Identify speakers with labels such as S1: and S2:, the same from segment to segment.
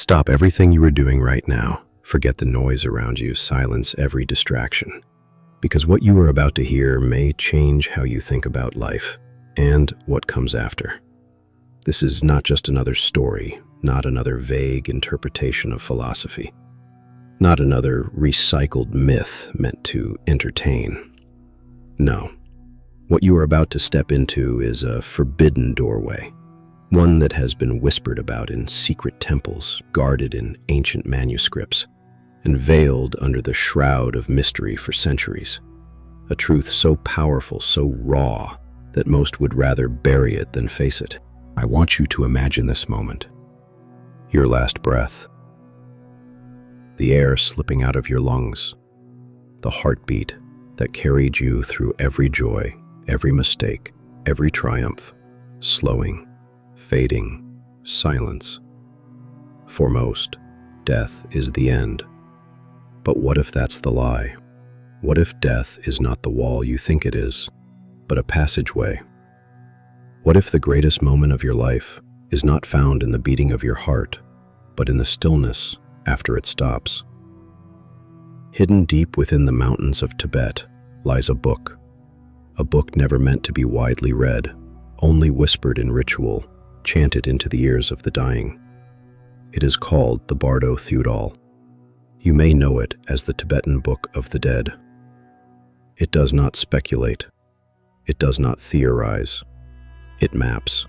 S1: Stop everything you are doing right now. Forget the noise around you. Silence every distraction. Because what you are about to hear may change how you think about life and what comes after. This is not just another story, not another vague interpretation of philosophy, not another recycled myth meant to entertain. No, what you are about to step into is a forbidden doorway, one that has been whispered about in secret temples, guarded in ancient manuscripts, and veiled under the shroud of mystery for centuries. A truth so powerful, so raw, that most would rather bury it than face it. I want you to imagine this moment. Your last breath. The air slipping out of your lungs. The heartbeat that carried you through every joy, every mistake, every triumph. Slowing, fading, silence. For most, death is the end. But what if that's the lie? What if death is not the wall you think it is, but a passageway? What if the greatest moment of your life is not found in the beating of your heart, but in the stillness after it stops? Hidden deep within the mountains of Tibet lies a book never meant to be widely read, only whispered in ritual, chanted into the ears of the dying. It is called the Bardo Thödol. You may know it as the Tibetan Book of the Dead. It does not speculate. It does not theorize. It maps.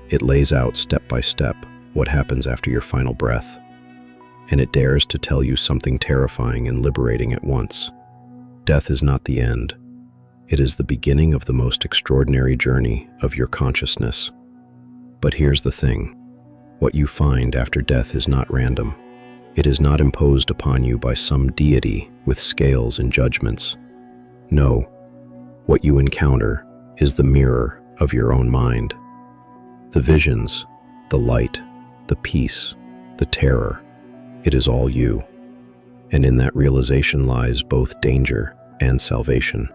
S1: It lays out step by step what happens after your final breath. And it dares to tell you something terrifying and liberating at once. Death is not the end. It is the beginning of the most extraordinary journey of your consciousness. But here's the thing. What you find after death is not random. It is not imposed upon you by some deity with scales and judgments. No, what you encounter is the mirror of your own mind. The visions, the light, the peace, the terror, it is all you. And in that realization lies both danger and salvation.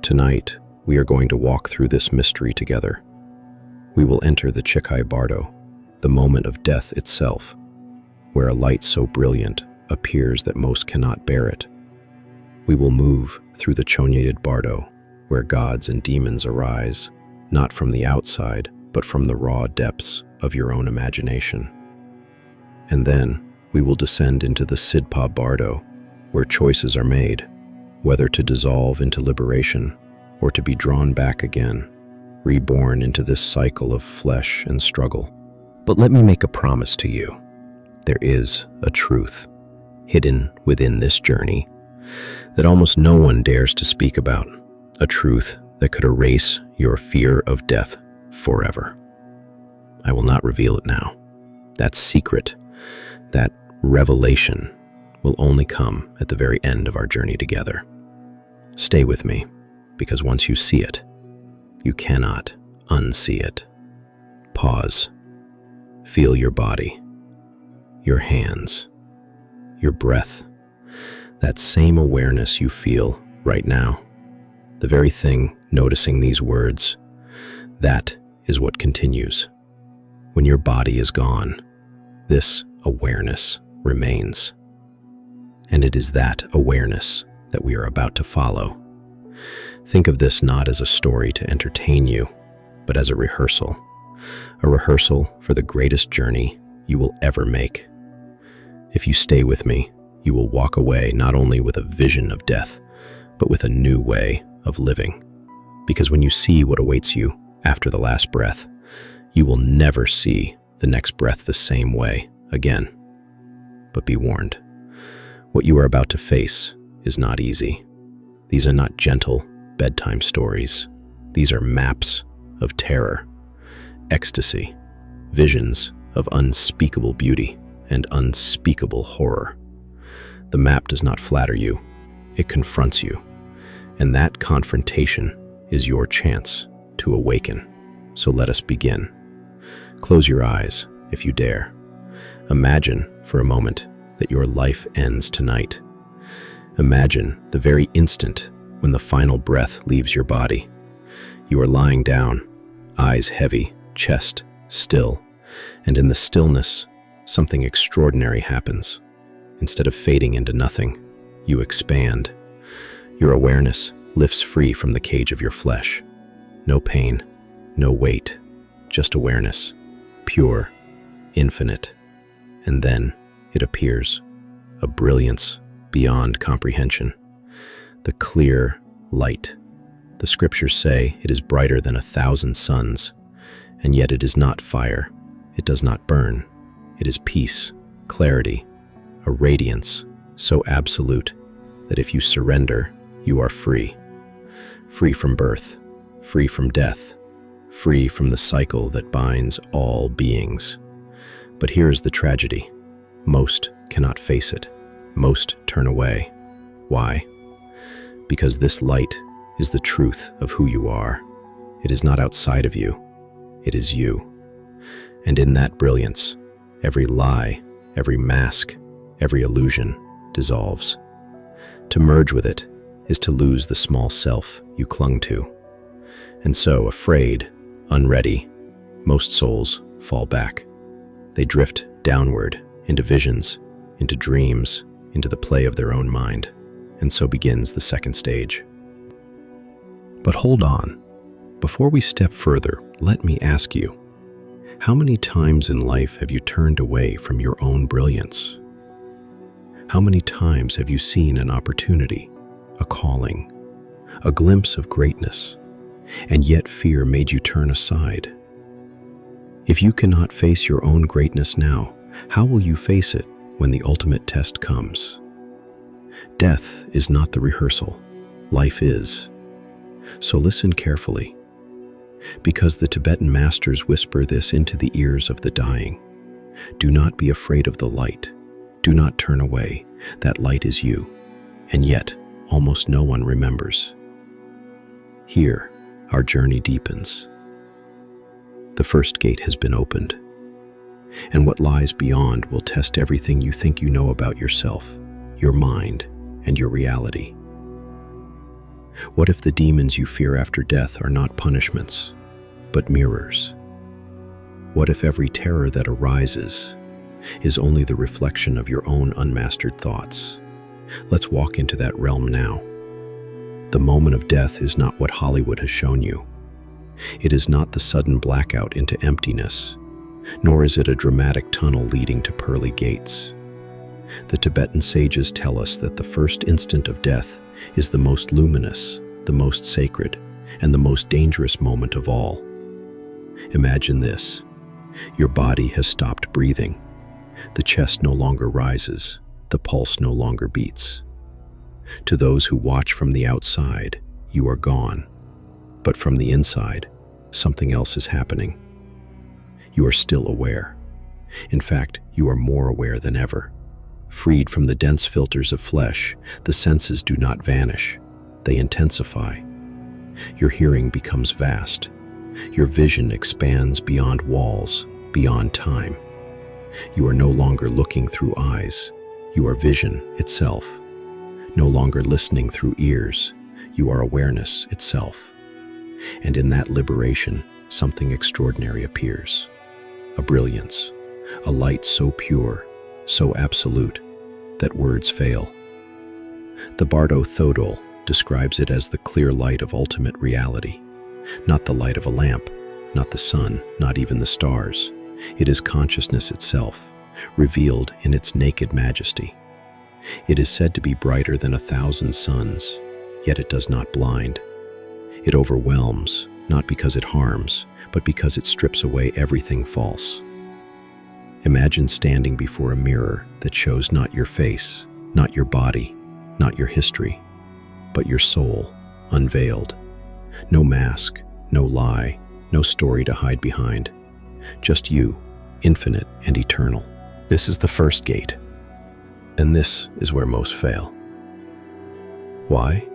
S1: Tonight, we are going to walk through this mystery together. We will enter the Chikhai Bardo, the moment of death itself, where a light so brilliant appears that most cannot bear it. We will move through the Chönyid Bardo, where gods and demons arise, not from the outside, but from the raw depths of your own imagination. And then we will descend into the Sidpa Bardo, where choices are made, whether to dissolve into liberation or to be drawn back again, reborn into this cycle of flesh and struggle. But let me make a promise to you. There is a truth hidden within this journey that almost no one dares to speak about, a truth that could erase your fear of death forever. I will not reveal it now. That secret, that revelation, will only come at the very end of our journey together. Stay with me, because once you see it, you cannot unsee it. Pause. Feel your body, your hands, your breath, that same awareness you feel right now. The very thing noticing these words, that is what continues. When your body is gone, this awareness remains. And it is that awareness that we are about to follow. Think of this not as a story to entertain you, but as a rehearsal for the greatest journey you will ever make. If you stay with me, you will walk away not only with a vision of death, but with a new way of living. Because when you see what awaits you after the last breath, you will never see the next breath the same way again. But be warned, what you are about to face is not easy. These are not gentle bedtime stories. These are maps of terror, ecstasy, visions of unspeakable beauty and unspeakable horror. The map does not flatter you, it confronts you, and that confrontation is your chance to awaken. So let us begin. Close your eyes if you dare. Imagine for a moment that your life ends tonight. Imagine the very instant when the final breath leaves your body. You are lying down, eyes heavy, chest still, and in the stillness, something extraordinary happens. Instead of fading into nothing, you expand. Your awareness lifts free from the cage of your flesh. No pain, no weight, just awareness, pure, infinite. And then it appears, a brilliance beyond comprehension. The clear light. The scriptures say it is brighter than 1,000 suns, and yet it is not fire. It does not burn. It is peace, clarity, a radiance so absolute that if you surrender, you are free. Free from birth, free from death, free from the cycle that binds all beings. But here is the tragedy. Most cannot face it. Most turn away. Why? Because this light is the truth of who you are. It is not outside of you. It is you. And in that brilliance, every lie, every mask, every illusion dissolves. To merge with it is to lose the small self you clung to. And so, afraid, unready, most souls fall back. They drift downward into visions, into dreams, into the play of their own mind. And so begins the second stage. But hold on. Before we step further, let me ask you, how many times in life have you turned away from your own brilliance? How many times have you seen an opportunity, a calling, a glimpse of greatness, and yet fear made you turn aside? If you cannot face your own greatness now, how will you face it when the ultimate test comes? Death is not the rehearsal. Life is. So listen carefully, because the Tibetan masters whisper this into the ears of the dying. Do not be afraid of the light. Do not turn away. That light is you. And yet, almost no one remembers. Here, our journey deepens. The first gate has been opened, and what lies beyond will test everything you think you know about yourself, your mind, and your reality. What if the demons you fear after death are not punishments, but mirrors? What if every terror that arises is only the reflection of your own unmastered thoughts? Let's walk into that realm now. The moment of death is not what Hollywood has shown you. It is not the sudden blackout into emptiness, nor is it a dramatic tunnel leading to pearly gates. The Tibetan sages tell us that the first instant of death is the most luminous, the most sacred, and the most dangerous moment of all. Imagine this. Your body has stopped breathing. The chest no longer rises. The pulse no longer beats. To those who watch from the outside, you are gone. But from the inside, something else is happening. You are still aware. In fact, you are more aware than ever. Freed from the dense filters of flesh, the senses do not vanish. They intensify. Your hearing becomes vast. Your vision expands beyond walls, beyond time. You are no longer looking through eyes. You are vision itself. No longer listening through ears. You are awareness itself. And in that liberation, something extraordinary appears. A brilliance, a light so pure, so absolute, that words fail. The Bardo Thödol describes it as the clear light of ultimate reality, not the light of a lamp, not the sun, not even the stars. It is consciousness itself, revealed in its naked majesty. It is said to be brighter than 1,000 suns, yet it does not blind. It overwhelms, not because it harms, but because it strips away everything false. Imagine standing before a mirror that shows not your face, not your body, not your history, but your soul, unveiled. No mask, no lie, no story to hide behind. Just you, infinite and eternal. This is the first gate, and this is where most fail. Why?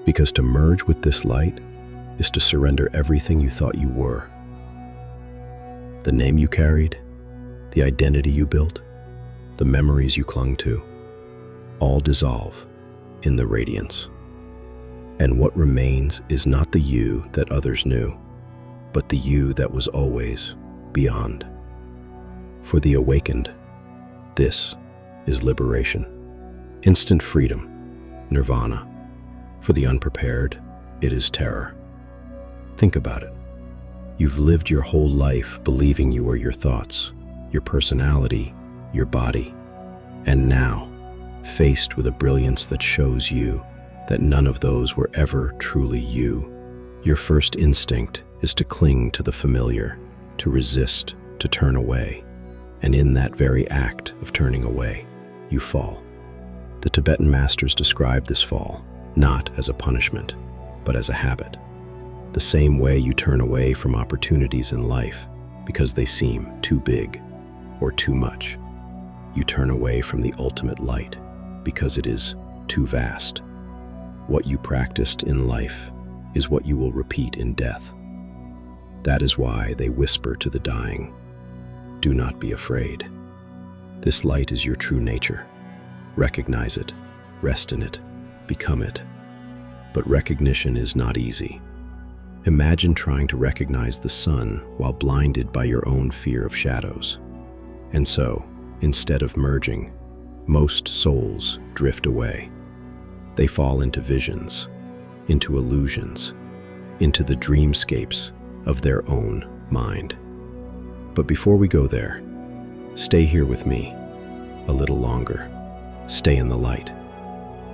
S1: Because to merge with this light is to surrender everything you thought you were. The name you carried, the identity you built, the memories you clung to, all dissolve in the radiance. And what remains is not the you that others knew, but the you that was always beyond. For the awakened, this is liberation, instant freedom, nirvana. For the unprepared, it is terror. Think about it. You've lived your whole life believing you are your thoughts, your personality, your body. And now, faced with a brilliance that shows you that none of those were ever truly you, your first instinct is to cling to the familiar, to resist, to turn away. And in that very act of turning away, you fall. The Tibetan masters describe this fall not as a punishment, but as a habit. The same way you turn away from opportunities in life because they seem too big or too much. You turn away from the ultimate light because it is too vast. What you practiced in life is what you will repeat in death. That is why they whisper to the dying, "Do not be afraid. This light is your true nature. Recognize it, rest in it, become it." But recognition is not easy. Imagine trying to recognize the sun while blinded by your own fear of shadows. And so, instead of merging, most souls drift away. They fall into visions, into illusions, into the dreamscapes of their own mind. But before we go there, stay here with me a little longer. Stay in the light.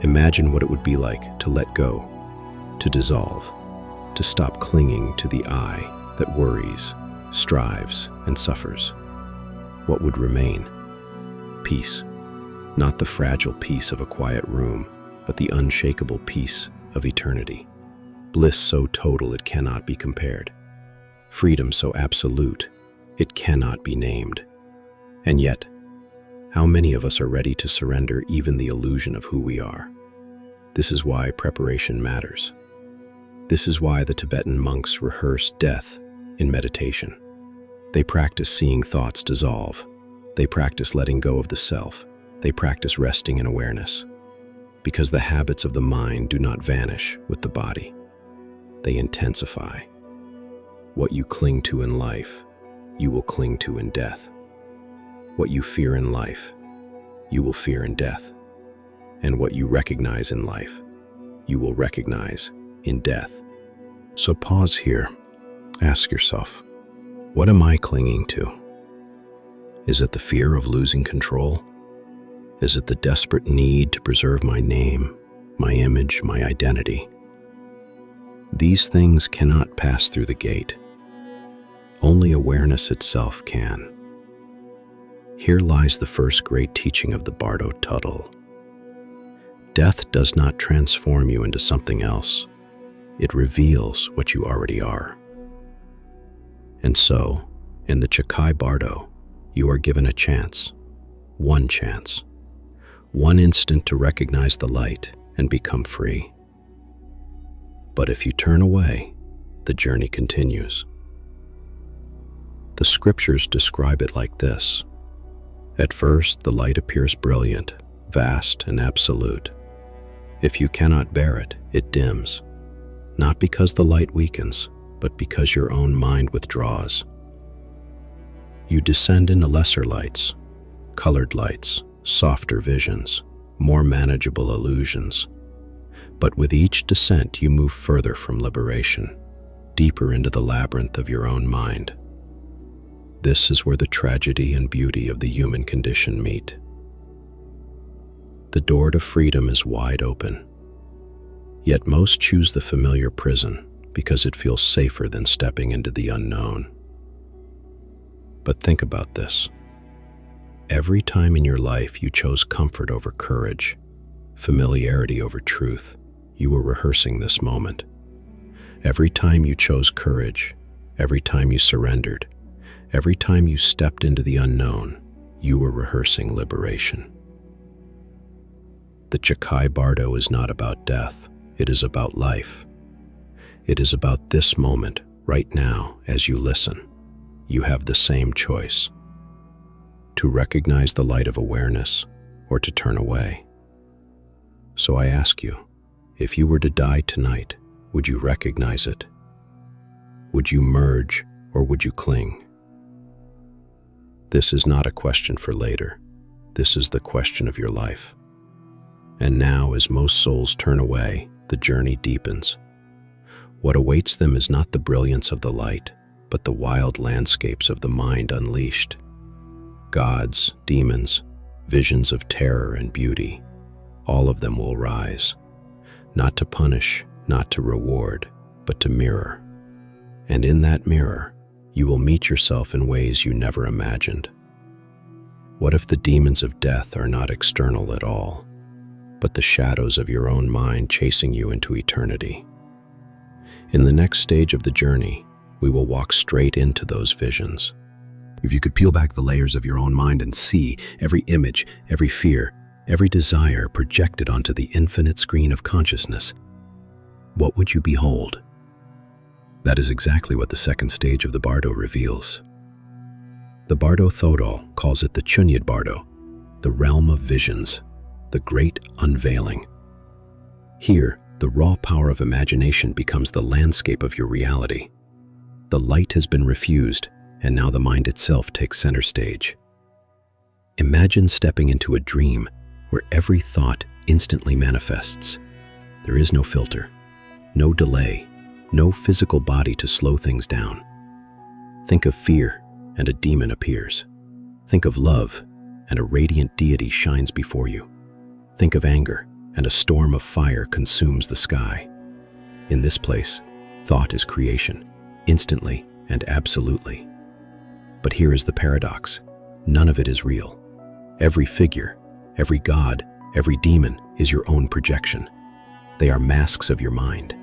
S1: Imagine what it would be like to let go, to dissolve, to stop clinging to the I that worries, strives, and suffers. What would remain? Peace. Not the fragile peace of a quiet room, but the unshakable peace of eternity. Bliss so total it cannot be compared. Freedom so absolute it cannot be named. And yet, how many of us are ready to surrender even the illusion of who we are? This is why preparation matters. This is why the Tibetan monks rehearse death in meditation. They practice seeing thoughts dissolve. They practice letting go of the self. They practice resting in awareness. Because the habits of the mind do not vanish with the body. They intensify. What you cling to in life, you will cling to in death. What you fear in life, you will fear in death. And what you recognize in life, you will recognize in death. So pause here. Ask yourself, what am I clinging to? Is it the fear of losing control? Is it the desperate need to preserve my name, my image, my identity? These things cannot pass through the gate. Only awareness itself can. Here lies the first great teaching of the Bardo Thödol. Death does not transform you into something else. It reveals what you already are. And so, in the Chikhai Bardo, you are given a chance, one instant to recognize the light and become free. But if you turn away, the journey continues. The scriptures describe it like this. At first, the light appears brilliant, vast, and absolute. If you cannot bear it, it dims, not because the light weakens, but because your own mind withdraws. You descend into lesser lights, colored lights, softer visions, more manageable illusions. But with each descent, you move further from liberation, deeper into the labyrinth of your own mind. This is where the tragedy and beauty of the human condition meet. The door to freedom is wide open. Yet most choose the familiar prison because it feels safer than stepping into the unknown. But think about this. Every time in your life you chose comfort over courage, familiarity over truth, you were rehearsing this moment. Every time you chose courage, every time you surrendered, every time you stepped into the unknown, you were rehearsing liberation. The Chikhai Bardo is not about death, it is about life. It is about this moment, right now, as you listen. You have the same choice. To recognize the light of awareness, or to turn away. So I ask you, if you were to die tonight, would you recognize it? Would you merge, or would you cling? This is not a question for later. This is the question of your life. And now, as most souls turn away, the journey deepens. What awaits them is not the brilliance of the light, but the wild landscapes of the mind unleashed. Gods, demons, visions of terror and beauty, all of them will rise, not to punish, not to reward, but to mirror. And in that mirror, you will meet yourself in ways you never imagined. What if the demons of death are not external at all, but the shadows of your own mind chasing you into eternity? In the next stage of the journey, we will walk straight into those visions. If you could peel back the layers of your own mind and see every image, every fear, every desire projected onto the infinite screen of consciousness, what would you behold? That is exactly what the second stage of the Bardo reveals. The Bardo Thödol calls it the Chönyid Bardo, the realm of visions, the great unveiling. Here, the raw power of imagination becomes the landscape of your reality. The light has been refused, and now the mind itself takes center stage. Imagine stepping into a dream where every thought instantly manifests. There is no filter, no delay, no physical body to slow things down. Think of fear, and a demon appears. Think of love, and a radiant deity shines before you. Think of anger, and a storm of fire consumes the sky. In this place, thought is creation, instantly and absolutely. But here is the paradox. None of it is real. Every figure, every god, every demon is your own projection. They are masks of your mind.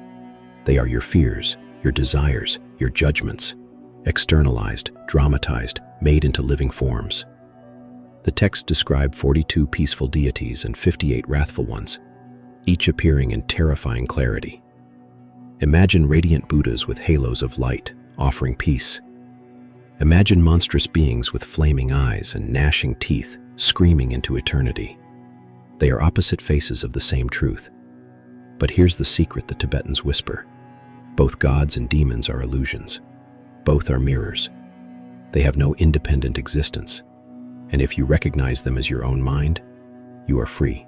S1: They are your fears, your desires, your judgments, externalized, dramatized, made into living forms. The text described 42 peaceful deities and 58 wrathful ones, each appearing in terrifying clarity. Imagine radiant Buddhas with halos of light, offering peace. Imagine monstrous beings with flaming eyes and gnashing teeth, screaming into eternity. They are opposite faces of the same truth. But here's the secret the Tibetans whisper. Both gods and demons are illusions. Both are mirrors. They have no independent existence. And if you recognize them as your own mind, you are free.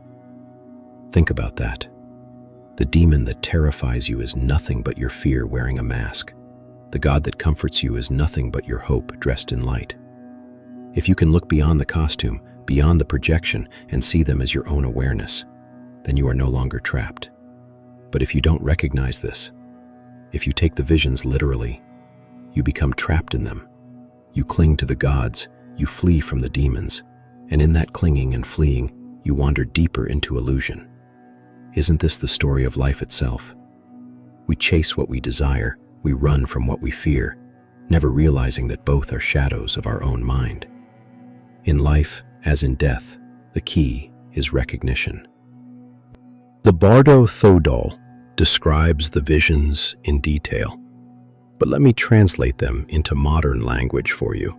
S1: Think about that. The demon that terrifies you is nothing but your fear wearing a mask. The God that comforts you is nothing but your hope dressed in light. If you can look beyond the costume, beyond the projection, and see them as your own awareness, then you are no longer trapped. But if you don't recognize this, if you take the visions literally, you become trapped in them. You cling to the gods, you flee from the demons, and in that clinging and fleeing, you wander deeper into illusion. Isn't this the story of life itself? We chase what we desire, we run from what we fear, never realizing that both are shadows of our own mind. In life, as in death, the key is recognition. The Bardo Thödol describes the visions in detail, but let me translate them into modern language for you.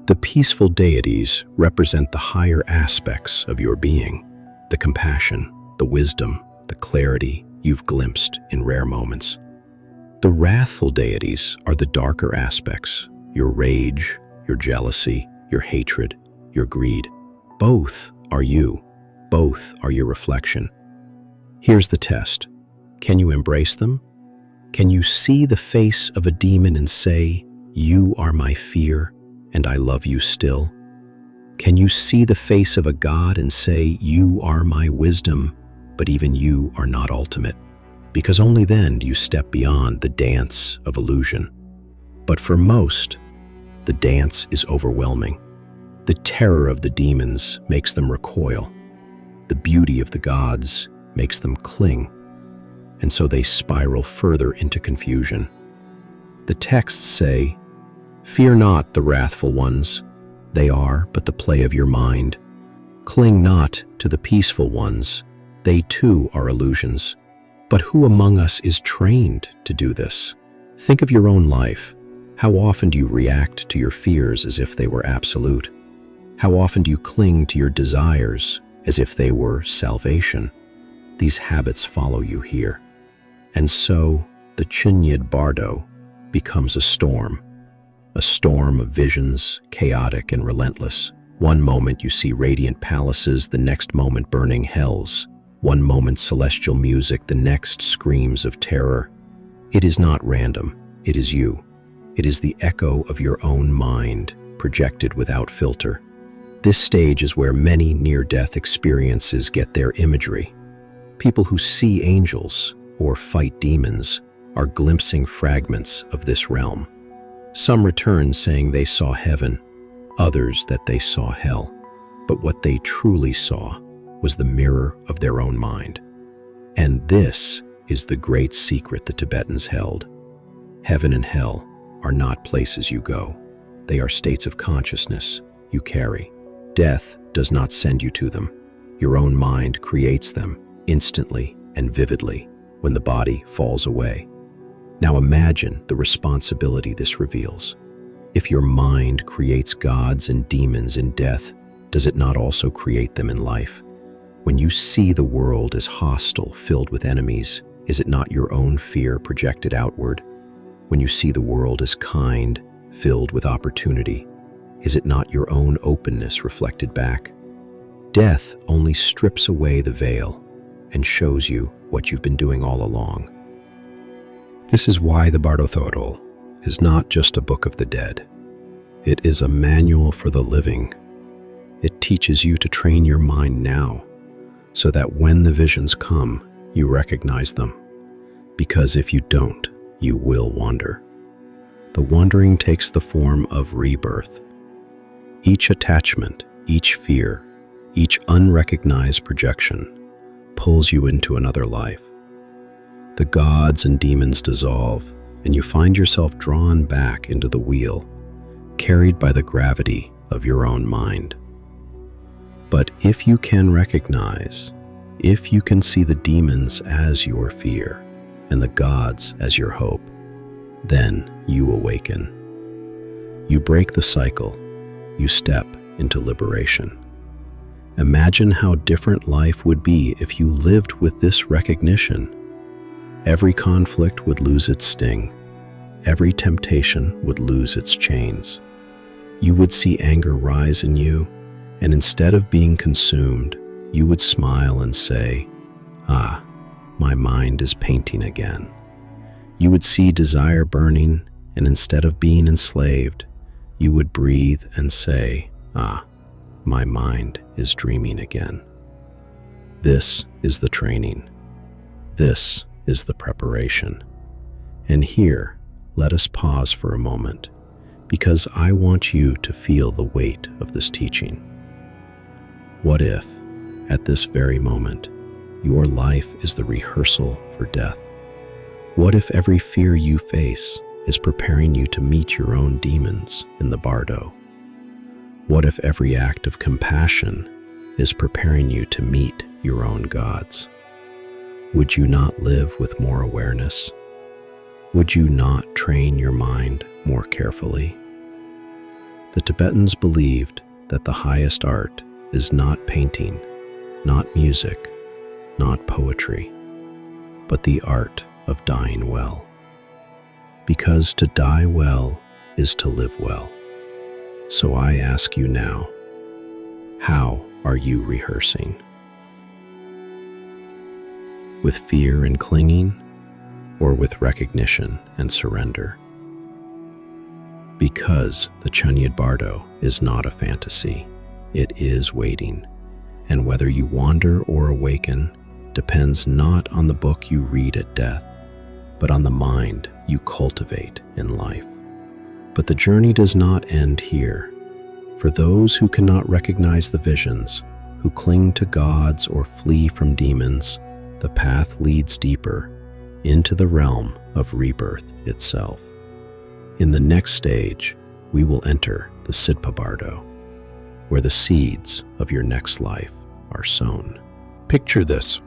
S1: The peaceful deities represent the higher aspects of your being, the compassion, the wisdom, the clarity you've glimpsed in rare moments. The wrathful deities are the darker aspects, your rage, your jealousy, your hatred, your greed. Both are you. Both are your reflection. Here's the test. Can you embrace them? Can you see the face of a demon and say, "You are my fear, and I love you still"? Can you see the face of a god and say, "You are my wisdom, but even you are not ultimate"? Because only then do you step beyond the dance of illusion. But for most, the dance is overwhelming. The terror of the demons makes them recoil. The beauty of the gods makes them cling. And so they spiral further into confusion. The texts say, "Fear not the wrathful ones. They are but the play of your mind. Cling not to the peaceful ones. They too are illusions. But who among us is trained to do this?" Think of your own life. How often do you react to your fears as if they were absolute? How often do you cling to your desires as if they were salvation? These habits follow you here. And so, the Chönyid Bardo becomes a storm. a storm of visions, chaotic and relentless. One moment you see radiant palaces, the next moment burning hells. One moment celestial music, the next screams of terror. It is not random, it is you. It is the echo of your own mind, projected without filter. This stage is where many near-death experiences get their imagery. People who see angels or fight demons are glimpsing fragments of this realm. Some return saying they saw heaven, others that they saw hell. But what they truly saw was the mirror of their own mind. And this is the great secret the Tibetans held. Heaven and hell are not places you go. They are states of consciousness you carry. Death does not send you to them. Your own mind creates them instantly and vividly when the body falls away. Now imagine the responsibility this reveals. If your mind creates gods and demons in death, does it not also create them in life? When you see the world as hostile, filled with enemies, is it not your own fear projected outward? When you see the world as kind, filled with opportunity, is it not your own openness reflected back? Death only strips away the veil and shows you what you've been doing all along. This is why the Bardo Thödol is not just a book of the dead. It is a manual for the living. It teaches you to train your mind now, so that when the visions come, you recognize them. Because if you don't, you will wander. The wandering takes the form of rebirth. Each attachment, each fear, each unrecognized projection pulls you into another life. The gods and demons dissolve, and you find yourself drawn back into the wheel, carried by the gravity of your own mind. But if you can recognize, if you can see the demons as your fear and the gods as your hope, then you awaken. You break the cycle. You step into liberation. Imagine how different life would be if you lived with this recognition. Every conflict would lose its sting. Every temptation would lose its chains. You would see anger rise in you, and instead of being consumed, you would smile and say, "Ah, my mind is painting again." You would see desire burning, and instead of being enslaved, you would breathe and say, "Ah, my mind is dreaming again." This is the training. This is the preparation. And here, let us pause for a moment, because I want you to feel the weight of this teaching. What if, at this very moment, your life is the rehearsal for death? What if every fear you face is preparing you to meet your own demons in the Bardo? What if every act of compassion is preparing you to meet your own gods? Would you not live with more awareness? Would you not train your mind more carefully? The Tibetans believed that the highest art is not painting, not music, not poetry, but the art of dying well. Because to die well is to live well. So I ask you now, how are you rehearsing? With fear and clinging, or with recognition and surrender? Because the Chönyid Bardo is not a fantasy, it is waiting, and whether you wander or awaken depends not on the book you read at death, but on the mind you cultivate in life. But the journey does not end here. For those who cannot recognize the visions, who cling to gods or flee from demons, the path leads deeper into the realm of rebirth itself. In the next stage, we will enter the Sidpa Bardo, where the seeds of your next life are sown. Picture this.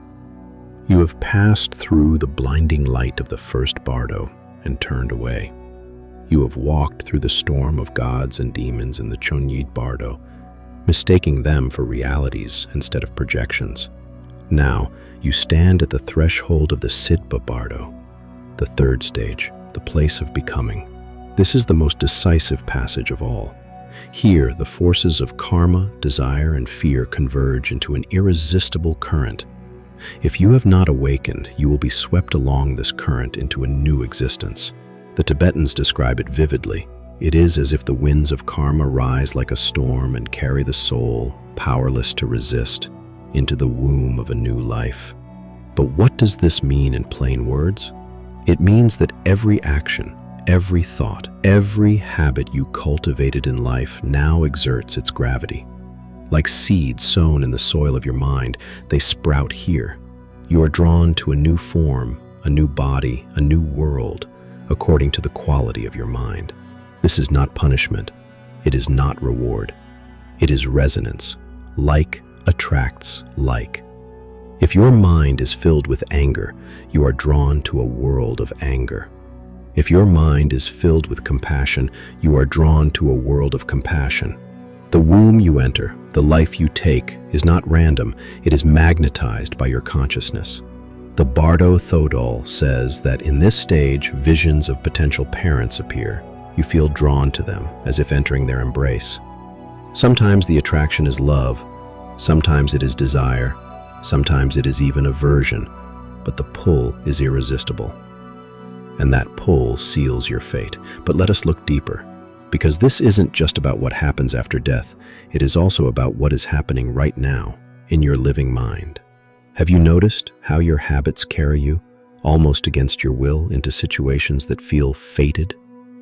S1: You have passed through the blinding light of the first Bardo and turned away. You have walked through the storm of gods and demons in the Chönyid Bardo, mistaking them for realities instead of projections. Now, you stand at the threshold of the Sidpa Bardo, the third stage, the place of becoming, This is the most decisive passage of all. Here, the forces of karma, desire, and fear converge into an irresistible current. If you have not awakened, you will be swept along this current into a new existence. The Tibetans describe it vividly. It is as if the winds of karma rise like a storm and carry the soul, powerless to resist, into the womb of a new life. But what does this mean in plain words? It means that every action, every thought, every habit you cultivated in life now exerts its gravity. Like seeds sown in the soil of your mind, they sprout here. You are drawn to a new form, a new body, a new world, according to the quality of your mind. This is not punishment. It is not reward. It is resonance. Like attracts like. If your mind is filled with anger, you are drawn to a world of anger. If your mind is filled with compassion, you are drawn to a world of compassion. The womb you enter, the life you take, is not random. It is magnetized by your consciousness. The Bardo Thödol says that in this stage, visions of potential parents appear. You feel drawn to them, as if entering their embrace. Sometimes the attraction is love, sometimes it is desire, sometimes it is even aversion, but the pull is irresistible. And that pull seals your fate. But let us look deeper, because this isn't just about what happens after death. It is also about what is happening right now in your living mind. Have you noticed how your habits carry you, almost against your will, into situations that feel fated?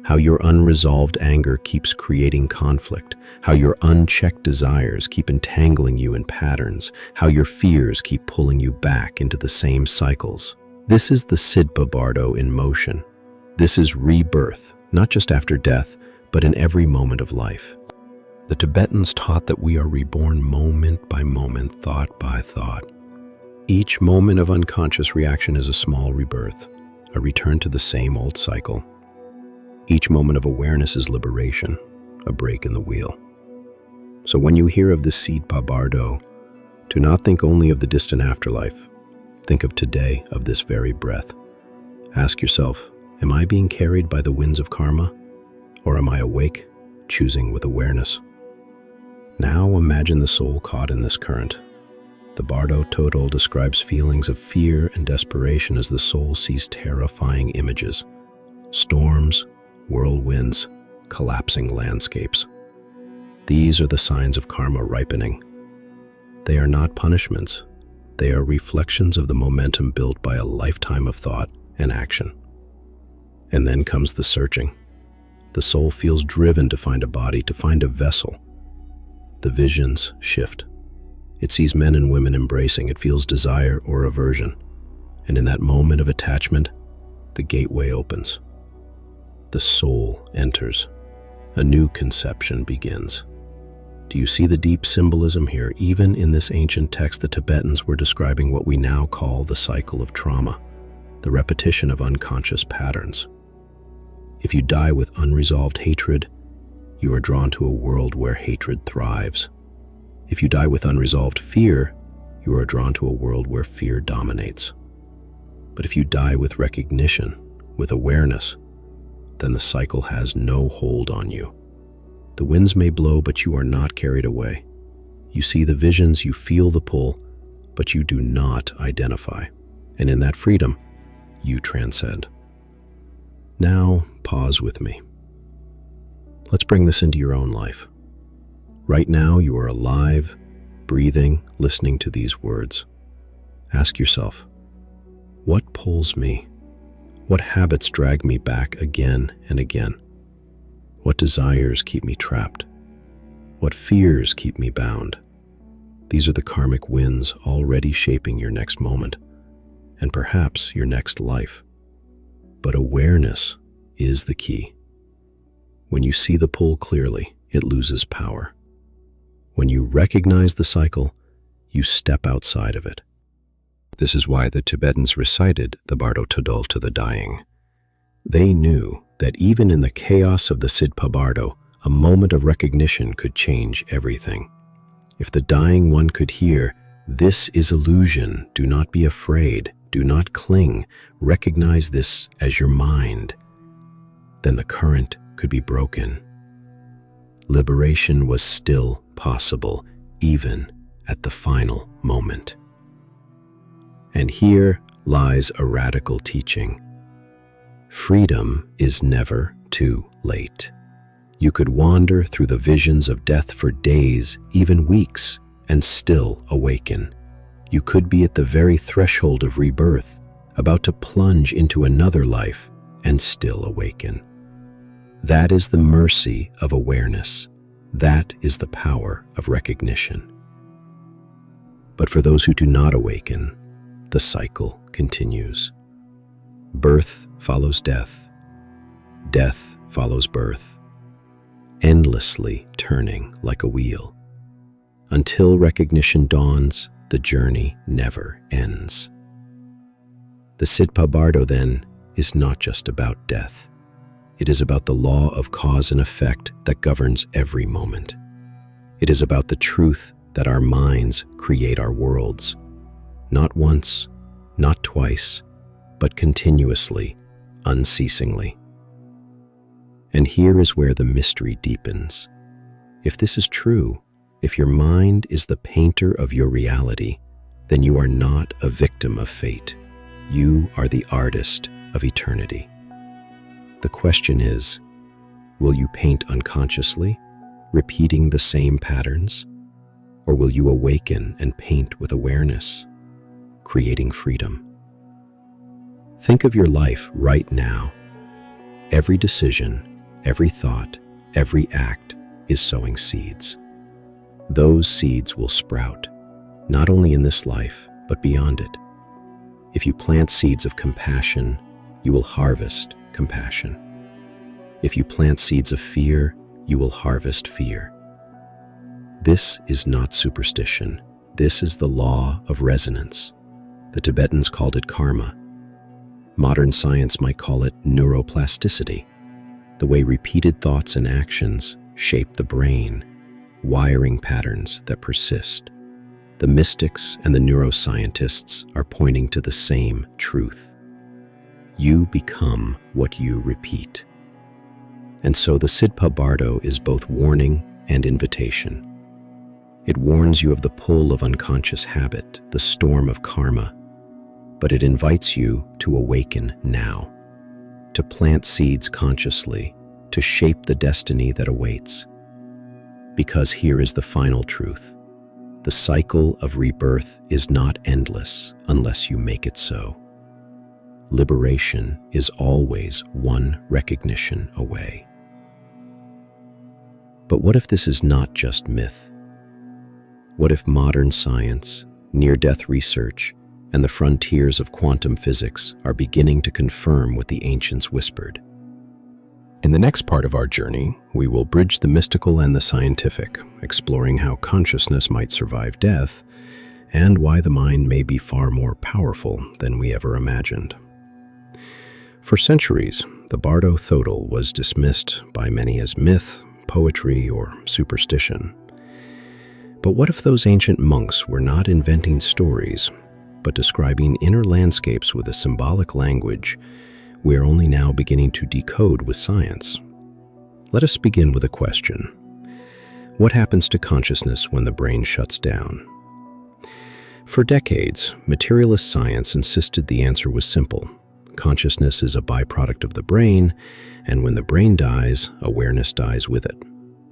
S1: How your unresolved anger keeps creating conflict, how your unchecked desires keep entangling you in patterns, how your fears keep pulling you back into the same cycles. This is the Sidpa Bardo in motion. This is rebirth, not just after death, but in every moment of life. The Tibetans taught that we are reborn moment by moment, thought by thought. Each moment of unconscious reaction is a small rebirth, a return to the same old cycle. Each moment of awareness is liberation, a break in the wheel. So when you hear of this Sidpa Bardo, do not think only of the distant afterlife. Think of today, of this very breath. Ask yourself, am I being carried by the winds of karma? Or am I awake, choosing with awareness? Now imagine the soul caught in this current. The Bardo Thödol describes feelings of fear and desperation as the soul sees terrifying images. Storms, whirlwinds, collapsing landscapes. These are the signs of karma ripening. They are not punishments. They are reflections of the momentum built by a lifetime of thought and action. And then comes the searching. The soul feels driven to find a body, to find a vessel. The visions shift. It sees men and women embracing. It feels desire or aversion. And in that moment of attachment, the gateway opens. The soul enters. A new conception begins. Do you see the deep symbolism here? Even in this ancient text, the Tibetans were describing what we now call the cycle of trauma, the repetition of unconscious patterns. If you die with unresolved hatred, you are drawn to a world where hatred thrives. If you die with unresolved fear, you are drawn to a world where fear dominates. But if you die with recognition, with awareness, then the cycle has no hold on you. The winds may blow, but you are not carried away. You see the visions, you feel the pull, but you do not identify. And in that freedom, you transcend. Now, pause with me. Let's bring this into your own life. Right now, you are alive, breathing, listening to these words. Ask yourself, what pulls me? What habits drag me back again and again? What desires keep me trapped? What fears keep me bound? These are the karmic winds already shaping your next moment, and perhaps your next life. But awareness is the key. When you see the pull clearly, it loses power. When you recognize the cycle, you step outside of it. This is why the Tibetans recited the Bardo Thödol to the dying. They knew that even in the chaos of the Sidpa Bardo, a moment of recognition could change everything. If the dying one could hear, "This is illusion, do not be afraid, do not cling, recognize this as your mind," then the current could be broken. Liberation was still possible, even at the final moment. And here lies a radical teaching. Freedom is never too late. You could wander through the visions of death for days, even weeks, and still awaken. You could be at the very threshold of rebirth, about to plunge into another life, and still awaken. That is the mercy of awareness. That is the power of recognition. But for those who do not awaken, the cycle continues. Birth follows death. Death follows birth, endlessly turning like a wheel. Until recognition dawns, the journey never ends. The Sidpa Bardo, then, is not just about death. It is about the law of cause and effect that governs every moment. It is about the truth that our minds create our worlds, not once, not twice, but continuously, unceasingly. And here is where the mystery deepens. If this is true, if your mind is the painter of your reality, then you are not a victim of fate. You are the artist of eternity. The question is, will you paint unconsciously, repeating the same patterns? Or will you awaken and paint with awareness, creating freedom? Think of your life right now. Every decision, every thought, every act is sowing seeds. Those seeds will sprout, not only in this life, but beyond it. If you plant seeds of compassion, you will harvest compassion. If you plant seeds of fear, you will harvest fear. This is not superstition. This is the law of resonance. The Tibetans called it karma. Modern science might call it neuroplasticity, the way repeated thoughts and actions shape the brain, wiring patterns that persist. The mystics and the neuroscientists are pointing to the same truth. You become what you repeat. And so the Sidpa Bardo is both warning and invitation. It warns you of the pull of unconscious habit, the storm of karma, but it invites you to awaken now, to plant seeds consciously, to shape the destiny that awaits. Because here is the final truth. The cycle of rebirth is not endless unless you make it so. Liberation is always one recognition away. But what if this is not just myth? What if modern science, near-death research, and the frontiers of quantum physics are beginning to confirm what the ancients whispered? In the next part of our journey, we will bridge the mystical and the scientific, exploring how consciousness might survive death and why the mind may be far more powerful than we ever imagined. For centuries, the Bardo Thödol was dismissed by many as myth, poetry, or superstition. But what if those ancient monks were not inventing stories, but describing inner landscapes with a symbolic language we are only now beginning to decode with science? Let us begin with a question. What happens to consciousness when the brain shuts down? For decades, materialist science insisted the answer was simple. Consciousness is a byproduct of the brain, and when the brain dies, awareness dies with it.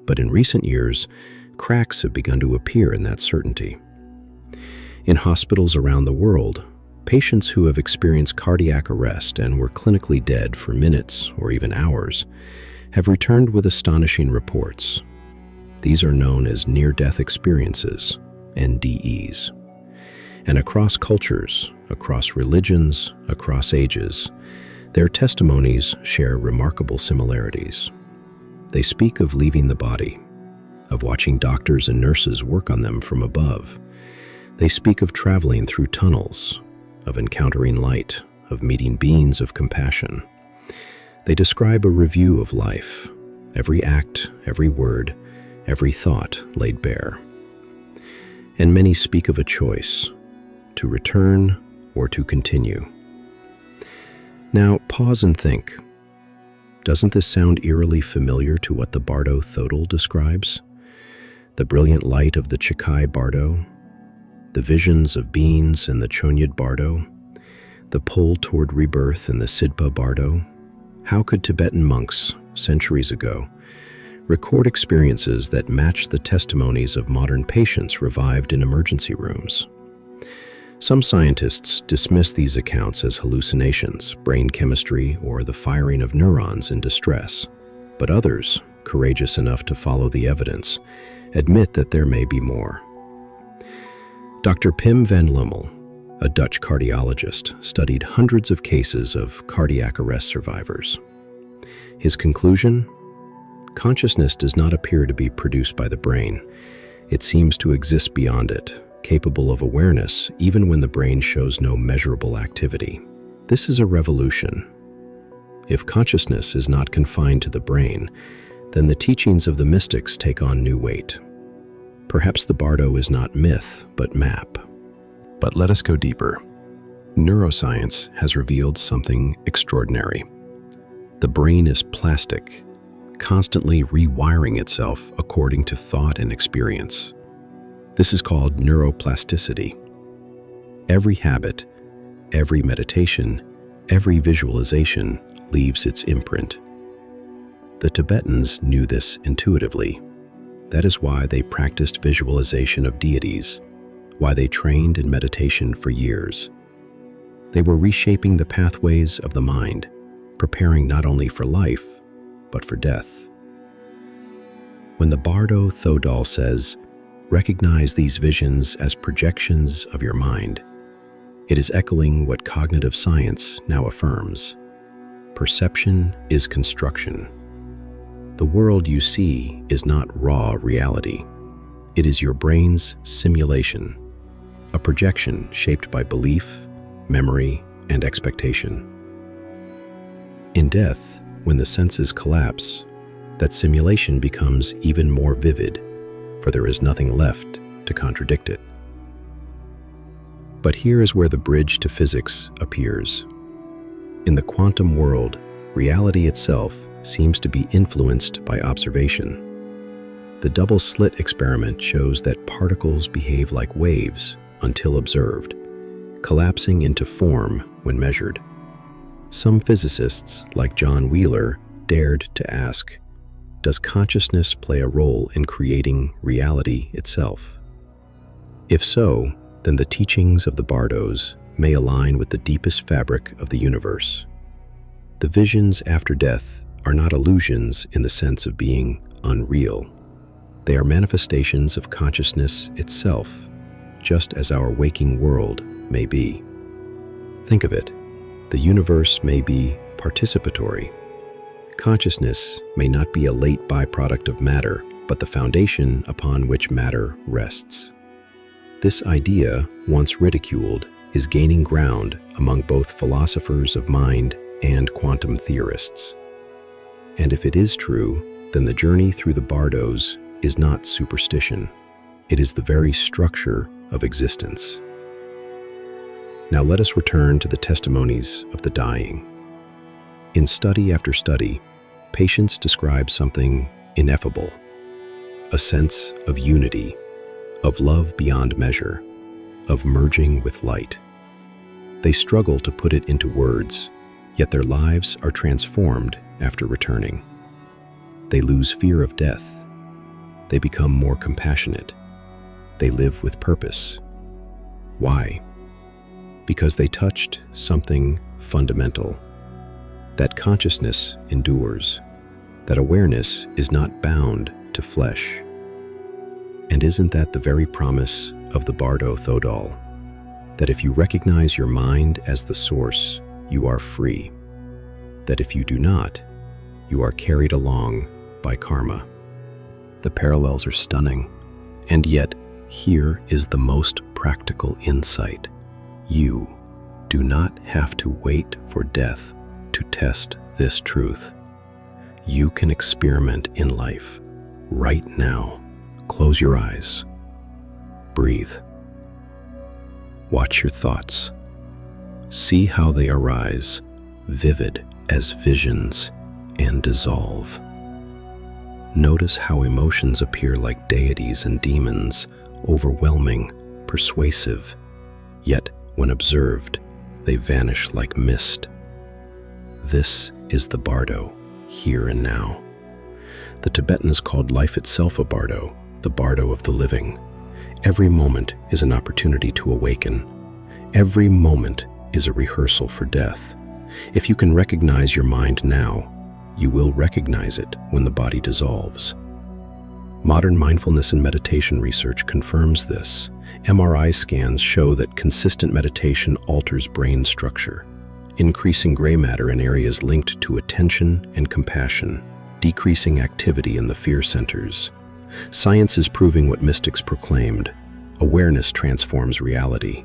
S1: But in recent years, cracks have begun to appear in that certainty. In hospitals around the world, patients who have experienced cardiac arrest and were clinically dead for minutes or even hours have returned with astonishing reports. These are known as near-death experiences, NDEs. And across cultures, across religions, across ages, their testimonies share remarkable similarities. They speak of leaving the body, of watching doctors and nurses work on them from above. They speak of traveling through tunnels, of encountering light, of meeting beings of compassion. They describe a review of life, every act, every word, every thought laid bare. And many speak of a choice, to return or to continue. Now, pause and think. Doesn't this sound eerily familiar to what the Bardo Thödol describes? The brilliant light of the Chikhai Bardo, the visions of beings in the Chönyid Bardo, the pull toward rebirth in the Sidpa Bardo. How could Tibetan monks, centuries ago, record experiences that match the testimonies of modern patients revived in emergency rooms? Some scientists dismiss these accounts as hallucinations, brain chemistry, or the firing of neurons in distress. But others, courageous enough to follow the evidence, admit that there may be more. Dr. Pim van Lommel, a Dutch cardiologist, studied hundreds of cases of cardiac arrest survivors. His conclusion? Consciousness does not appear to be produced by the brain. It seems to exist beyond it, capable of awareness even when the brain shows no measurable activity. This is a revolution. If consciousness is not confined to the brain, then the teachings of the mystics take on new weight. Perhaps the Bardo is not myth, but map. But let us go deeper. Neuroscience has revealed something extraordinary. The brain is plastic, constantly rewiring itself according to thought and experience. This is called neuroplasticity. Every habit, every meditation, every visualization leaves its imprint. The Tibetans knew this intuitively. That is why they practiced visualization of deities, why they trained in meditation for years. They were reshaping the pathways of the mind, preparing not only for life, but for death. When the Bardo Thödol says, "Recognize these visions as projections of your mind," it is echoing what cognitive science now affirms. Perception is construction. The world you see is not raw reality. It is your brain's simulation, a projection shaped by belief, memory, and expectation. In death, when the senses collapse, that simulation becomes even more vivid, for there is nothing left to contradict it. But here is where the bridge to physics appears. In the quantum world, reality itself seems to be influenced by observation. The double-slit experiment shows that particles behave like waves until observed, collapsing into form when measured. Some physicists, like John Wheeler, dared to ask, does consciousness play a role in creating reality itself? If so, then the teachings of the Bardos may align with the deepest fabric of the universe. The visions after death are not illusions in the sense of being unreal. They are manifestations of consciousness itself, just as our waking world may be. Think of it. The universe may be participatory. Consciousness may not be a late byproduct of matter, but the foundation upon which matter rests. This idea, once ridiculed, is gaining ground among both philosophers of mind and quantum theorists. And if it is true, then the journey through the Bardos is not superstition. It is the very structure of existence. Now let us return to the testimonies of the dying. In study after study, patients describe something ineffable, a sense of unity, of love beyond measure, of merging with light. They struggle to put it into words, yet their lives are transformed after returning. They lose fear of death. They become more compassionate. They live with purpose. Why? Because they touched something fundamental. That consciousness endures. That awareness is not bound to flesh. And isn't that the very promise of the Bardo Thödol? That if you recognize your mind as the source, you are free. That if you do not, you are carried along by karma. The parallels are stunning, and yet here is the most practical insight. You do not have to wait for death to test this truth. You can experiment in life right now. Close your eyes. Breathe. Watch your thoughts. See how they arise, vivid as visions, and dissolve. Notice how emotions appear like deities and demons, overwhelming, persuasive, yet when observed, they vanish like mist. This is the Bardo, here and now. The Tibetans called life itself a Bardo, the Bardo of the living. Every moment is an opportunity to awaken. Every moment is a rehearsal for death. If you can recognize your mind now, you will recognize it when the body dissolves. Modern mindfulness and meditation research confirms this. MRI scans show that consistent meditation alters brain structure, increasing gray matter in areas linked to attention and compassion, decreasing activity in the fear centers. Science is proving what mystics proclaimed: awareness transforms reality.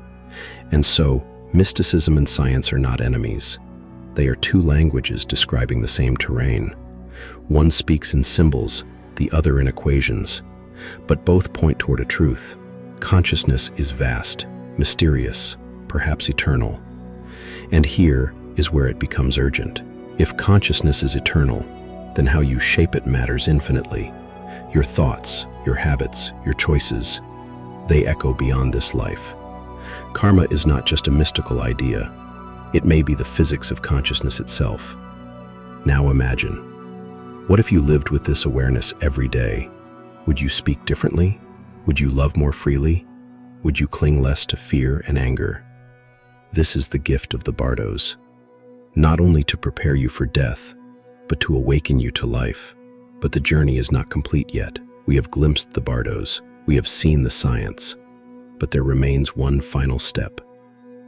S1: And so, mysticism and science are not enemies. They are two languages describing the same terrain. One speaks in symbols, the other in equations, but both point toward a truth. Consciousness is vast, mysterious, perhaps eternal. And here is where it becomes urgent. If consciousness is eternal, then how you shape it matters infinitely. Your thoughts, your habits, your choices, they echo beyond this life. Karma is not just a mystical idea. It may be the physics of consciousness itself. Now imagine, what if you lived with this awareness every day? Would you speak differently? Would you love more freely? Would you cling less to fear and anger? This is the gift of the Bardos, not only to prepare you for death, but to awaken you to life. But the journey is not complete yet. We have glimpsed the Bardos, we have seen the science, but there remains one final step,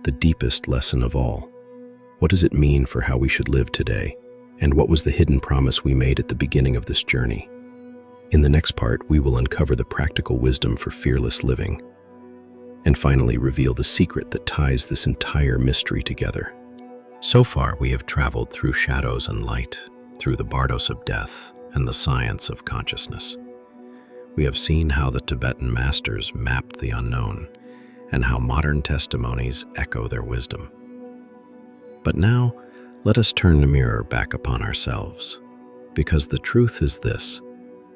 S1: the deepest lesson of all. What does it mean for how we should live today? And what was the hidden promise we made at the beginning of this journey? In the next part, we will uncover the practical wisdom for fearless living, and finally reveal the secret that ties this entire mystery together. So far, we have traveled through shadows and light, through the Bardos of death and the science of consciousness. We have seen how the Tibetan masters mapped the unknown, and how modern testimonies echo their wisdom. But now, let us turn the mirror back upon ourselves, because the truth is this: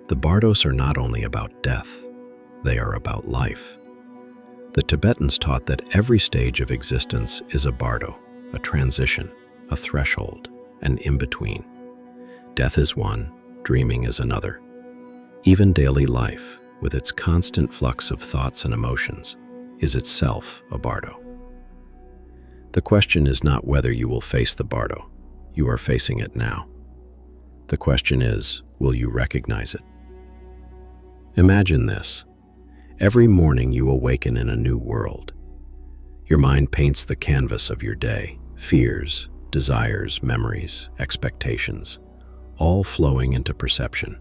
S1: the Bardos are not only about death, they are about life. The Tibetans taught that every stage of existence is a Bardo, a transition, a threshold, an in-between. Death is one, dreaming is another. Even daily life, with its constant flux of thoughts and emotions, is itself a Bardo. The question is not whether you will face the Bardo. You are facing it now. The question is, will you recognize it? Imagine this. Every morning you awaken in a new world. Your mind paints the canvas of your day, fears, desires, memories, expectations, all flowing into perception.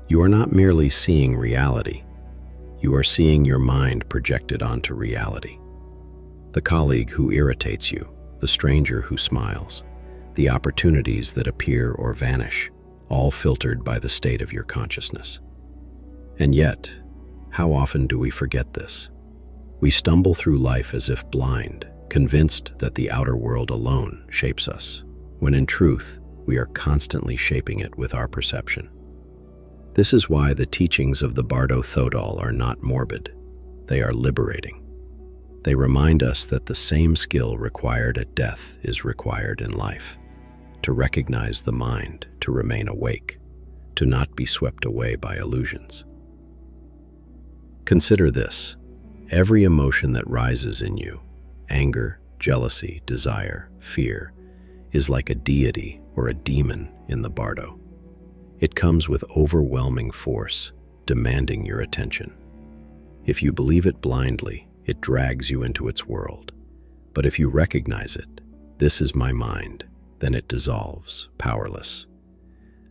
S1: You are not merely seeing reality. You are seeing your mind projected onto reality. The colleague who irritates you, the stranger who smiles, the opportunities that appear or vanish, all filtered by the state of your consciousness. And yet, how often do we forget this? We stumble through life as if blind, convinced that the outer world alone shapes us, when in truth, we are constantly shaping it with our perception. This is why the teachings of the Bardo Thödol are not morbid. They are liberating. They remind us that the same skill required at death is required in life. To recognize the mind, to remain awake, to not be swept away by illusions. Consider this: every emotion that rises in you, anger, jealousy, desire, fear, is like a deity or a demon in the Bardo. It comes with overwhelming force, demanding your attention. If you believe it blindly, it drags you into its world. But if you recognize it, this is my mind, then it dissolves, powerless.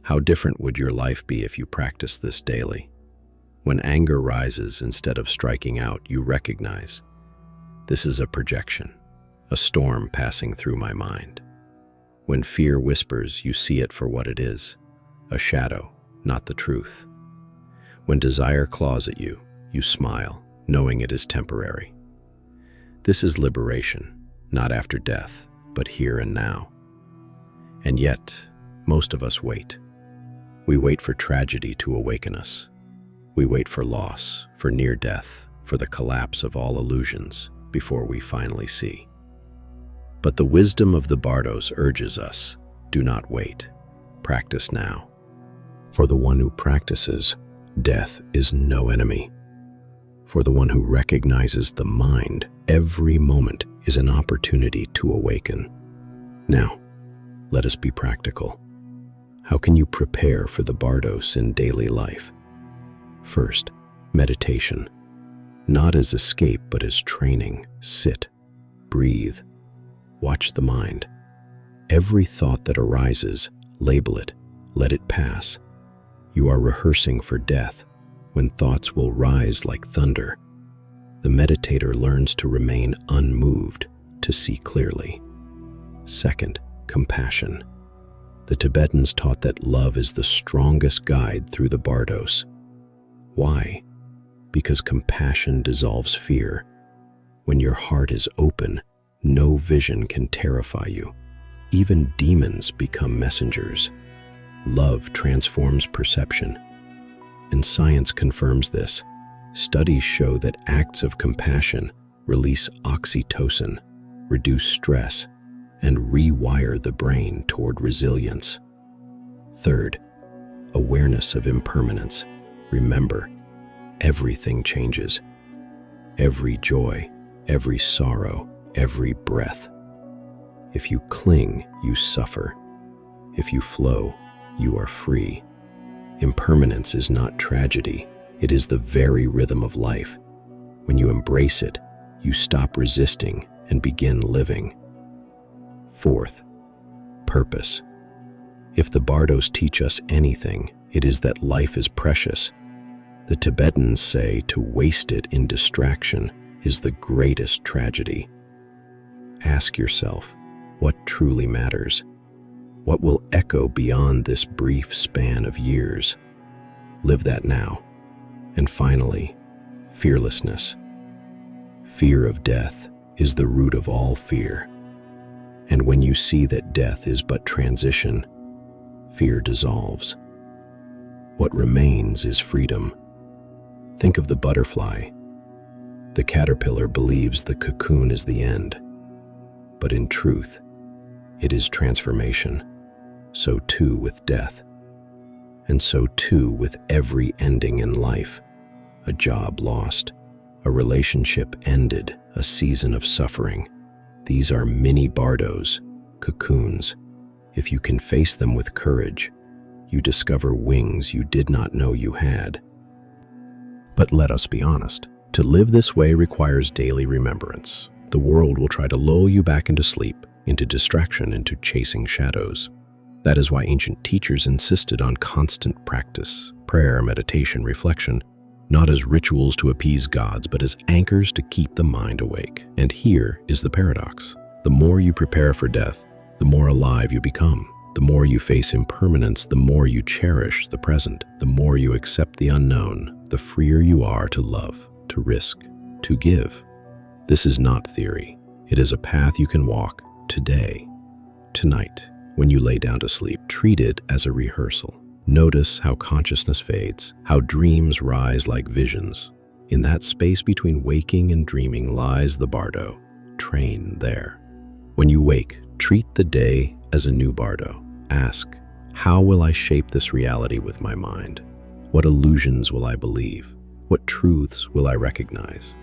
S1: How different would your life be if you practiced this daily? When anger rises, instead of striking out, you recognize, this is a projection, a storm passing through my mind. When fear whispers, you see it for what it is, a shadow, not the truth. When desire claws at you, you smile, knowing it is temporary. This is liberation, not after death, but here and now. And yet, Most of us wait. We wait for tragedy to awaken us. We wait for loss, for near death, for the collapse of all illusions before we finally see. But the wisdom of the Bardos urges us, do not wait. Practice now. For the one who practices, death is no enemy. For the one who recognizes the mind, every moment is an opportunity to awaken. Now, let us be practical. How can you prepare for the Bardos in daily life? First, meditation. Not as escape, but as training. Sit, breathe, watch the mind. Every thought that arises, label it, let it pass. You are rehearsing for death, when thoughts will rise like thunder. The meditator learns to remain unmoved, to see clearly. Second, compassion. The Tibetans taught that love is the strongest guide through the Bardos. Why? Because compassion dissolves fear. When your heart is open, no vision can terrify you. Even demons become messengers. Love transforms perception. And science confirms this. Studies show that acts of compassion release oxytocin, reduce stress, and rewire the brain toward resilience. Third, awareness of impermanence. Remember, everything changes. Every joy, every sorrow, every breath. If you cling, you suffer. If you flow, you are free. Impermanence is not tragedy. It is the very rhythm of life. When you embrace it, you stop resisting and begin living. Fourth, purpose. If the Bardos teach us anything, it is that life is precious. The Tibetans say to waste it in distraction is the greatest tragedy. Ask yourself, what truly matters? What will echo beyond this brief span of years? Live that now. And finally, fearlessness. Fear of death is the root of all fear. And when you see that death is but transition, fear dissolves. What remains is freedom. Think of the butterfly. The caterpillar believes the cocoon is the end. But in truth, it is transformation. So too with death. And so too with every ending in life. A job lost, a relationship ended, a season of suffering. These are mini Bardos, cocoons. If you can face them with courage, you discover wings you did not know you had. But let us be honest, to live this way requires daily remembrance. The world will try to lull you back into sleep, into distraction, into chasing shadows. That is why ancient teachers insisted on constant practice, prayer, meditation, reflection, not as rituals to appease gods, but as anchors to keep the mind awake. And here is the paradox. The more you prepare for death, the more alive you become. The more you face impermanence, the more you cherish the present. The more you accept the unknown, the freer you are to love, to risk, to give. This is not theory. It is a path you can walk today, tonight. When you lay down to sleep, treat it as a rehearsal. Notice how consciousness fades, how dreams rise like visions. In that space between waking and dreaming lies the Bardo. Train there. When you wake, treat the day as a new Bardo. Ask, how will I shape this reality with my mind? What illusions will I believe? What truths will I recognize?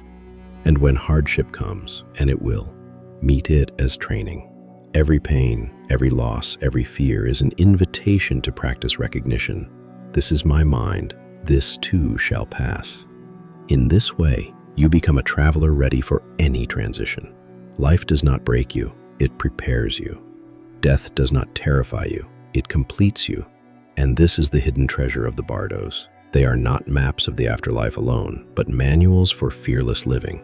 S1: And when hardship comes, and it will, meet it as training. Every pain, every loss, every fear is an invitation to practice recognition. This is my mind. This too shall pass. In this way, you become a traveler ready for any transition. Life does not break you, it prepares you. Death does not terrify you, it completes you. And this is the hidden treasure of the Bardos. They are not maps of the afterlife alone, but manuals for fearless living.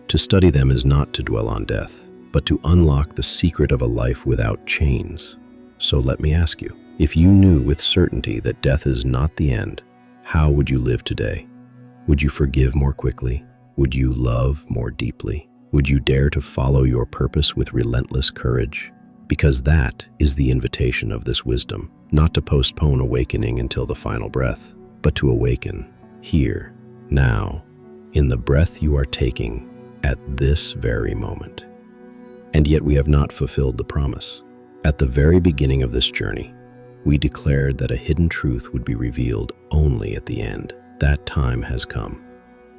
S1: To study them is not to dwell on death, but to unlock the secret of a life without chains. So let me ask you, if you knew with certainty that death is not the end, how would you live today? Would you forgive more quickly? Would you love more deeply? Would you dare to follow your purpose with relentless courage? Because that is the invitation of this wisdom, not to postpone awakening until the final breath, but to awaken here, now, in the breath you are taking at this very moment. And yet we have not fulfilled the promise. At the very beginning of this journey, we declared that a hidden truth would be revealed only at the end. That time has come.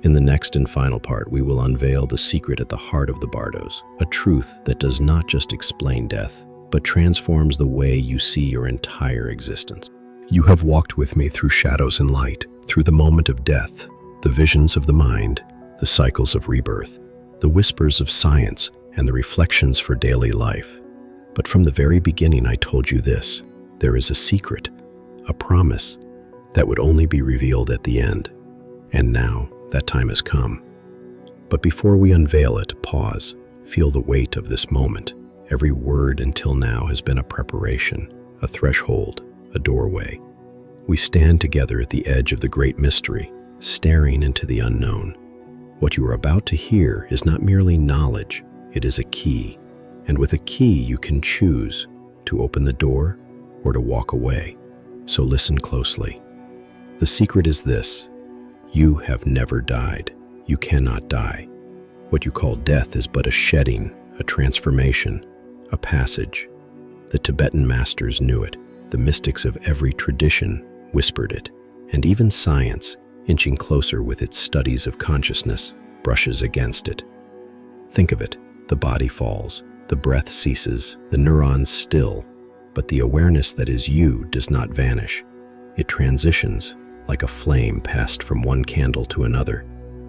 S1: In the next and final part, we will unveil the secret at the heart of the Bardos, a truth that does not just explain death, but transforms the way you see your entire existence. You have walked with me through shadows and light, through the moment of death, the visions of the mind, the cycles of rebirth, the whispers of science, and the reflections for daily life. But from the very beginning, I told you this: there is a secret, a promise, that would only be revealed at the end. And now, that time has come. But before we unveil it, pause, feel the weight of this moment. Every word until now has been a preparation, a threshold, a doorway. We stand together at the edge of the great mystery, staring into the unknown. What you are about to hear is not merely knowledge, it is a key. And with a key, you can choose to open the door or to walk away. So listen closely. The secret is this: you have never died. You cannot die. What you call death is but a shedding, a transformation, a passage. The Tibetan masters knew it. The mystics of every tradition whispered it. And even science, inching closer with its studies of consciousness, brushes against it. Think of it. The body falls, the breath ceases, the neurons still, but the awareness that is you does not vanish. It transitions, like a flame passed from one candle to another.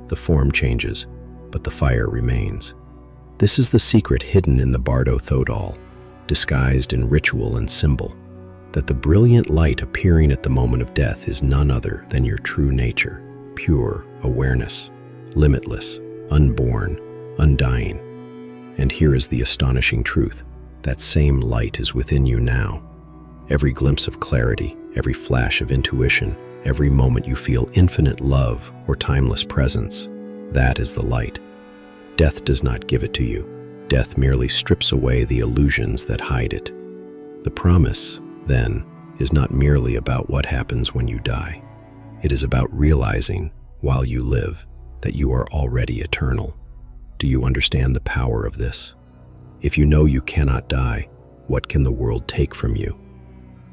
S1: The form changes, but the fire remains. This is the secret hidden in the Bardo Thödol, disguised in ritual and symbol, that the brilliant light appearing at the moment of death is none other than your true nature, pure awareness, limitless, unborn, undying. And here is the astonishing truth: that same light is within you now. Every glimpse of clarity, every flash of intuition, every moment you feel infinite love or timeless presence, that is the light. Death does not give it to you. Death merely strips away the illusions that hide it. The promise, then, is not merely about what happens when you die. It is about realizing, while you live, that you are already eternal. Do you understand the power of this? If you know you cannot die, what can the world take from you?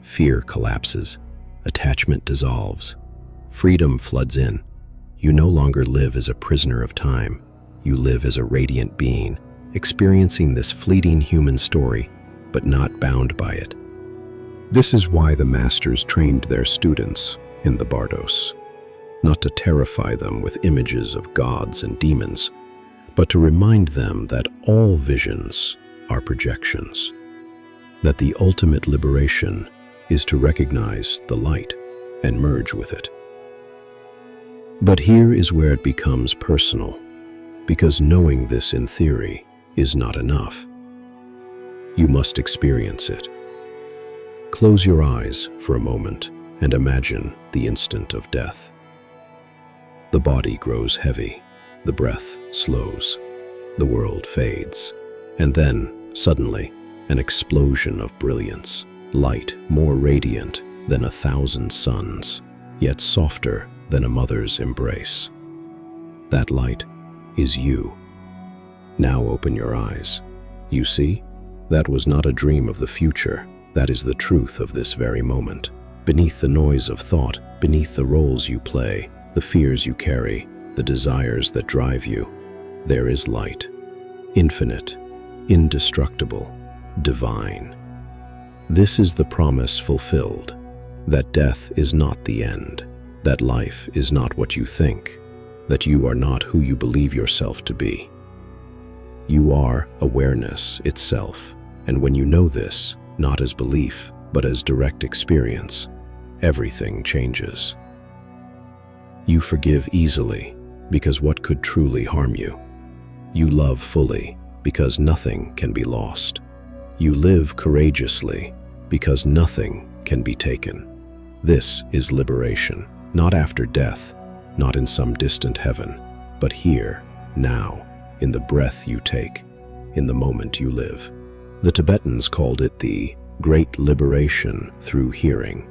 S1: Fear collapses. Attachment dissolves. Freedom floods in. You no longer live as a prisoner of time. You live as a radiant being, experiencing this fleeting human story, but not bound by it. This is why the masters trained their students in the Bardos, not to terrify them with images of gods and demons, but to remind them that all visions are projections, that the ultimate liberation is to recognize the light and merge with it. But here is where it becomes personal, because knowing this in theory is not enough. You must experience it. Close your eyes for a moment and imagine the instant of death. The body grows heavy, the breath slows, the world fades, and then, suddenly, an explosion of brilliance, light more radiant than 1,000 suns, yet softer than a mother's embrace. That light is you. Now open your eyes. You see? That was not a dream of the future. That is the truth of this very moment. Beneath the noise of thought, beneath the roles you play, the fears you carry, the desires that drive you, there is light. Infinite, indestructible, divine. This is the promise fulfilled, that death is not the end, that life is not what you think, that you are not who you believe yourself to be. You are awareness itself, and when you know this, not as belief, but as direct experience, everything changes. You forgive easily, because what could truly harm you? You love fully, because nothing can be lost. You live courageously, because nothing can be taken. This is liberation, not after death, not in some distant heaven, but here, now, in the breath you take, in the moment you live. The Tibetans called it the Great Liberation through hearing.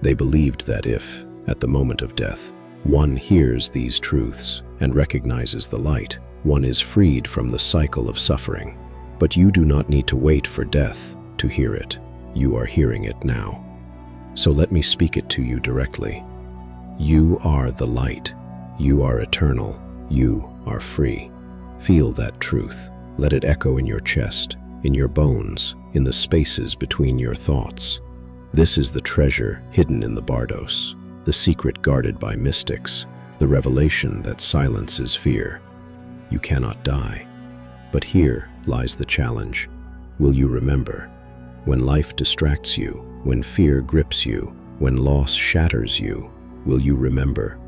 S1: They believed that if, at the moment of death, one hears these truths and recognizes the light, one is freed from the cycle of suffering. But you do not need to wait for death to hear it. You are hearing it now. So let me speak it to you directly. You are the light. You are eternal. You are free. Feel that truth. Let it echo in your chest, in your bones, in the spaces between your thoughts. This is the treasure hidden in the Bardos, the secret guarded by mystics, the revelation that silences fear. You cannot die. But here lies the challenge. Will you remember? When life distracts you, when fear grips you, when loss shatters you, will you remember?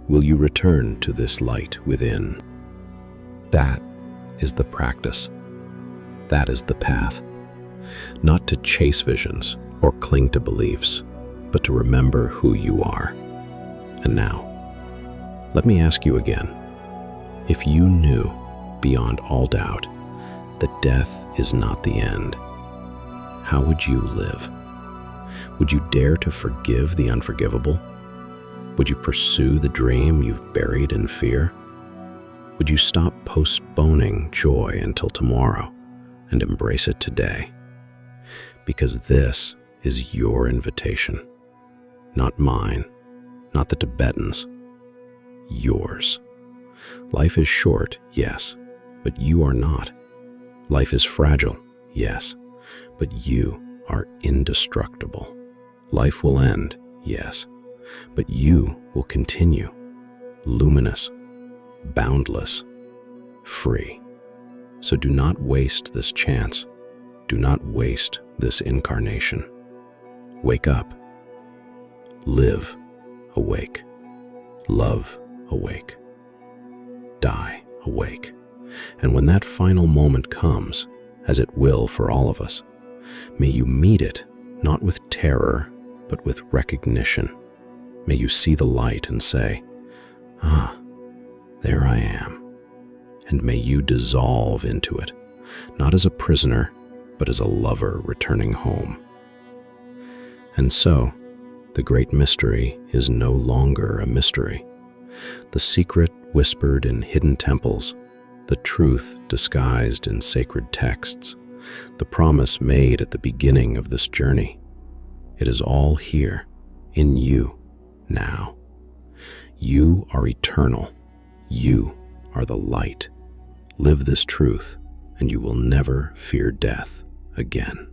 S1: Will you return to this light within? That is the practice. That is the path. Not to chase visions or cling to beliefs, but to remember who you are. And now, let me ask you again. If you knew, beyond all doubt, that death is not the end, how would you live? Would you dare to forgive the unforgivable? Would you pursue the dream you've buried in fear? Would you stop postponing joy until tomorrow and embrace it today? Because this is your invitation, not mine, not the Tibetans, yours. Life is short, yes, but you are not. Life is fragile, yes, but you are indestructible. Life will end, yes, but you will continue, luminous, boundless, free. So do not waste this chance. Do not waste this incarnation. Wake up. Live awake. Love awake. Die awake. And when that final moment comes, as it will for all of us, may you meet it not with terror, but with recognition. May you see the light and say, "Ah, there I am." And may you dissolve into it, not as a prisoner, but as a lover returning home. And so, the great mystery is no longer a mystery. The secret whispered in hidden temples, the truth disguised in sacred texts, the promise made at the beginning of this journey. It is all here, in you, now. You are eternal. You are the light. Live this truth, and you will never fear death again.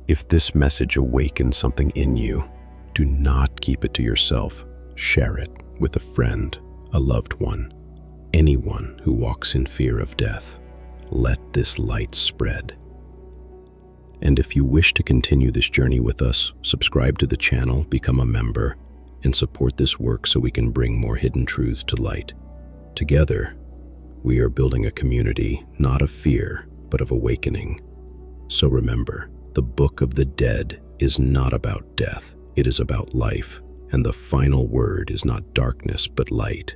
S1: If this message awakens something in you, do not keep it to yourself. Share it with a friend, a loved one, anyone who walks in fear of death. Let this light spread. And if you wish to continue this journey with us, subscribe to the channel, become a member, and support this work so we can bring more hidden truths to light. Together, we are building a community not of fear, but of awakening. So remember, the Book of the Dead is not about death, it is about life, and the final word is not darkness but light.